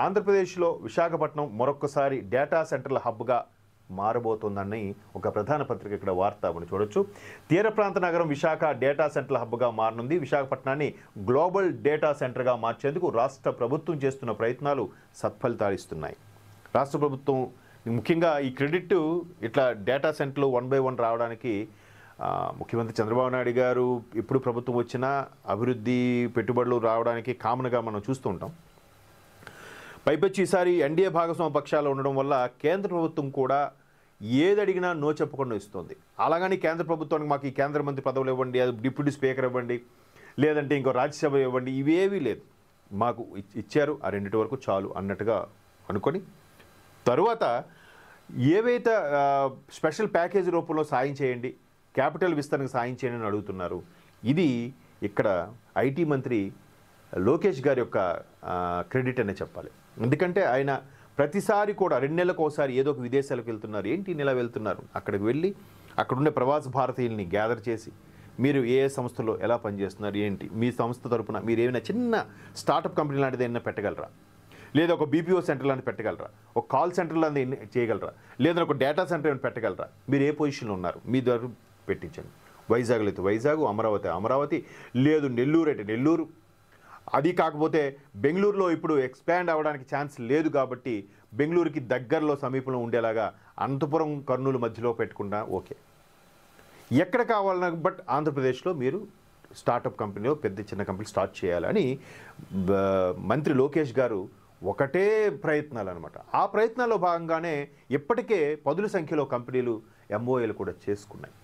ఆంధ్రప్రదేశ్లో విశాఖపట్నం మరొక్కసారి డేటా సెంటర్ల హబ్గా మారబోతోందని ఒక ప్రధాన పత్రిక ఇక్కడ వార్త మనం చూడొచ్చు. తీర ప్రాంత నగరం విశాఖ డేటా సెంటర్ల హబ్గా మారనుంది. విశాఖపట్నాన్ని గ్లోబల్ డేటా సెంటర్గా మార్చేందుకు రాష్ట్ర ప్రభుత్వం చేస్తున్న ప్రయత్నాలు సత్ఫలితాలు ఇస్తున్నాయి. రాష్ట్ర ప్రభుత్వం ముఖ్యంగా ఈ క్రెడిట్ ఇట్లా డేటా సెంటర్లు 1 by 1 రావడానికి ముఖ్యమంత్రి చంద్రబాబు నాయుడు గారు ఎప్పుడు ప్రభుత్వం వచ్చినా అభివృద్ధి పెట్టుబడులు రావడానికి కామన్గా మనం చూస్తూ ఉంటాం. పైపచ్చి ఈసారి ఎన్డీఏ భాగస్వామ్య పక్షాలు ఉండడం వల్ల కేంద్ర ప్రభుత్వం కూడా ఏది అడిగినా నో చెప్పకుండా ఇస్తుంది. అలాగని కేంద్ర ప్రభుత్వానికి మాకు ఈ కేంద్ర మంత్రి పదవులు ఇవ్వండి, అది డిప్యూటీ స్పీకర్ ఇవ్వండి, లేదంటే ఇంకో రాజ్యసభ ఇవ్వండి, ఇవేవీ లేదు. మాకు ఇచ్చారు, ఆ రెండింటి వరకు చాలు అన్నట్టుగా అనుకొని తరువాత ఏవైతే స్పెషల్ ప్యాకేజీ రూపంలో సాయం చేయండి, క్యాపిటల్ విస్తరణకు సాయం చేయండి అని అడుగుతున్నారు. ఇది ఇక్కడ ఐటీ మంత్రి లోకేష్ గారి యొక్క క్రెడిట్ అనే చెప్పాలి. ఎందుకంటే ఆయన ప్రతిసారి కూడా 2 నెలలకు ఒకసారి ఏదో ఒక విదేశాలకు వెళ్తున్నారు. ఏంటి నెల వెళ్తున్నారు, అక్కడికి వెళ్ళి అక్కడుండే ప్రవాస భారతీయుల్ని గ్యాదర్ చేసి మీరు ఏ సంస్థలో ఎలా పనిచేస్తున్నారు, ఏంటి మీ సంస్థ తరపున మీరు ఏమైనా చిన్న స్టార్టప్ కంపెనీ లాంటిది ఏమైనా పెట్టగలరా, లేదా ఒక బీపీఓ సెంటర్ లాంటి పెట్టగలరా, ఒక కాల్ సెంటర్ లాంటి చేయగలరా, లేదా ఒక డేటా సెంటర్ ఏమైనా పెట్టగలరా, మీరు ఏ పొజిషన్లో ఉన్నారు మీ ద్వారా పెట్టించండి. వైజాగ్లో అయితే వైజాగ్, అమరావతి, లేదు నెల్లూరు అయితే నెల్లూరు. అది కాకపోతే బెంగళూరులో ఇప్పుడు ఎక్స్పాండ్ అవ్వడానికి ఛాన్స్ లేదు కాబట్టి బెంగళూరుకి దగ్గరలో సమీపంలో ఉండేలాగా అనంతపురం కర్నూలు మధ్యలో పెట్టుకున్నా ఓకే. ఎక్కడ కావాలన్నా బట్ ఆంధ్రప్రదేశ్లో మీరు స్టార్టప్ కంపెనీలో పెద్ద చిన్న కంపెనీ స్టార్ట్ చేయాలని మంత్రి లోకేష్ గారు ఒకటే ప్రయత్నాలు అనమాట. ఆ ప్రయత్నాల్లో భాగంగానే ఇప్పటికే 10ల సంఖ్యలో కంపెనీలు ఎంఓఏలు కూడా చేసుకున్నాయి.